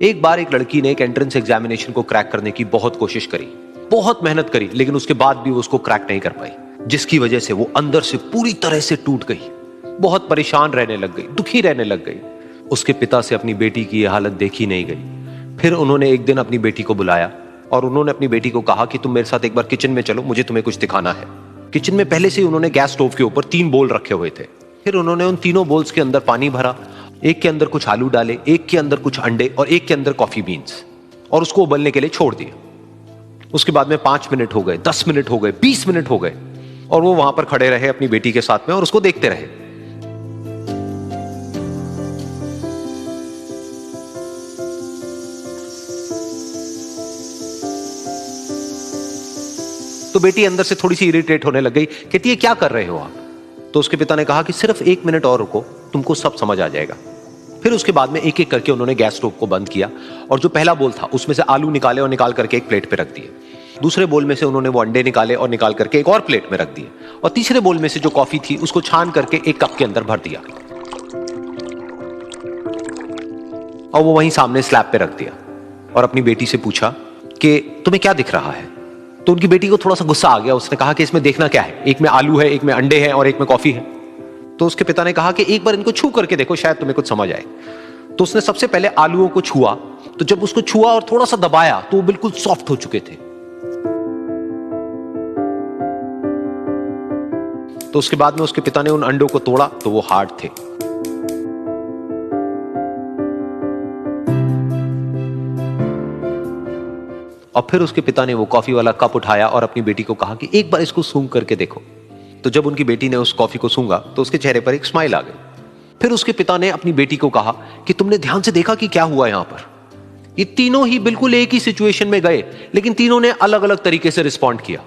एक बार एक लड़की ने एक एंट्रेंस एग्जामिनेशन को क्रैक करने की बहुत कोशिश करी, बहुत मेहनत करी, लेकिन उसके बाद भी वो उसको क्रैक नहीं कर पाई, जिसकी वजह से वो अंदर से पूरी तरह से टूट गई, बहुत परेशान रहने लग गई, दुखी रहने लग गई। उसके पिता से अपनी बेटी की यह हालत देखी नहीं गई। फिर उन्होंने एक दिन अपनी बेटी को बुलाया और उन्होंने अपनी बेटी को कहा कि तुम मेरे साथ एक बार किचन में चलो, मुझे तुम्हें कुछ दिखाना है। किचन में पहले से ही उन्होंने गैस स्टोव के ऊपर 3 बोल रखे हुए थे। फिर उन्होंने उन तीनों बोल्स के अंदर पानी भरा, एक के अंदर कुछ आलू डाले, एक के अंदर कुछ अंडे और एक के अंदर कॉफी बीन्स, और उसको उबलने के लिए छोड़ दिया। उसके बाद में 5 मिनट हो गए, 10 मिनट हो गए, 20 मिनट हो गए, और वो वहां पर खड़े रहे अपनी बेटी के साथ में और उसको देखते रहे। तो बेटी अंदर से थोड़ी सी इरिटेट होने लग गई, कहती है क्या कर रहे हो आप? तो उसके पिता ने कहा कि सिर्फ 1 मिनट और रुको, तुमको सब समझ आ जाएगा। फिर उसके बाद में एक एक करके उन्होंने गैस स्टोव को बंद किया और जो पहला बोल था उसमें से आलू निकाले और निकाल करके एक प्लेट पे रख दिए। दूसरे बोल में से उन्होंने वो अंडे निकाले और निकाल करके एक और प्लेट में रख दिए, और तीसरे बोल में से जो कॉफी थी उसको छान करके एक कप के अंदर भर दिया और वो वहीं सामने स्लैब पे रख दिया और अपनी बेटी से पूछा कि तुम्हें क्या दिख रहा है? तो उनकी बेटी को थोड़ा सा गुस्सा आ गया। उसने कहा कि इसमें देखना क्या है, एक में आलू है, एक में अंडे हैं और एक में कॉफी है। तो उसके पिता ने कहा कि एक बार इनको छू करके देखो, शायद तुम्हें कुछ समझ आए। तो उसने सबसे पहले आलूओं को छुआ, तो जब उसको छुआ और थोड़ा सा दबाया तो वो बिल्कुल सॉफ्ट हो चुके थे। तो उसके बाद में उसके पिता ने उन अंडों को तोड़ा तो वो हार्ड थे। और फिर उसके पिता ने वो कॉफी वाला कप उठाया और अपनी बेटी को कहा कि एक बार इसको सूंघ करके देखो। तो जब उनकी बेटी ने उस कॉफी को सूंघा तो उसके चेहरे पर एक स्माइल आ गई। फिर उसके पिता ने अपनी बेटी को कहा कि तुमने ध्यान से देखा कि क्या हुआ यहां पर? ये तीनों ही बिल्कुल एक ही सिचुएशन में गए, लेकिन तीनों ने अलग अलग तरीके से रिस्पॉन्ड किया।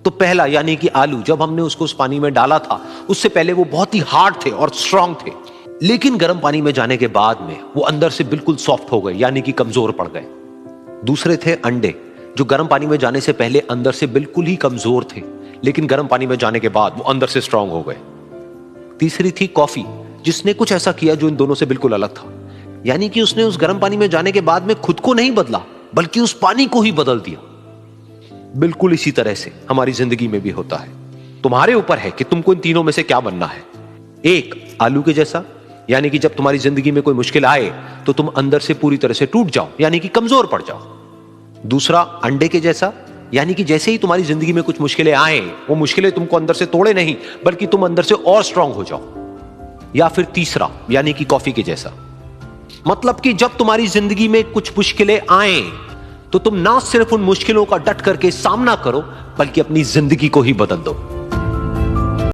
तो पहला यानी कि आलू, जब हमने उसको उस पानी में डाला था उससे पहले वो बहुत ही हार्ड थे और स्ट्रांग थे, लेकिन गर्म पानी में जाने के बाद में वो अंदर से बिल्कुल सॉफ्ट हो गए, यानी कि कमजोर पड़ गए। दूसरे थे अंडे, जो गर्म पानी में जाने से पहले अंदर से बिल्कुल ही कमजोर थे, लेकिन गर्म पानी में जाने के बाद वो अंदर से स्ट्रांग हो गए। तीसरी थी कॉफी, जिसने कुछ ऐसा किया जो इन दोनों से बिल्कुल अलग था, यानी कि उसने उस गर्म पानी में जाने के बाद में खुद को नहीं बदला, बल्कि उस पानी को ही बदल दिया। बिल्कुल इसी तरह से हमारी जिंदगी में भी होता है। तुम्हारे ऊपर है कि तुमको इन तीनों में से क्या बनना है। एक, आलू के जैसा, यानी कि जब तुम्हारी जिंदगी में कोई मुश्किल आए तो तुम अंदर से पूरी तरह से टूट जाओ, यानी कि कमजोर पड़ जाओ। दूसरा, अंडे के जैसा, यानी कि जैसे ही तुम्हारी जिंदगी में कुछ मुश्किलें आए, वो मुश्किलें तुमको अंदर से तोड़े नहीं, बल्कि तुम अंदर से और स्ट्रांग हो जाओ। या फिर तीसरा, यानी कि कॉफी के जैसा, मतलब कि जब तुम्हारी जिंदगी में कुछ मुश्किलें आए तो तुम ना सिर्फ उन मुश्किलों का डट करके सामना करो, बल्कि अपनी जिंदगी को ही बदल दो।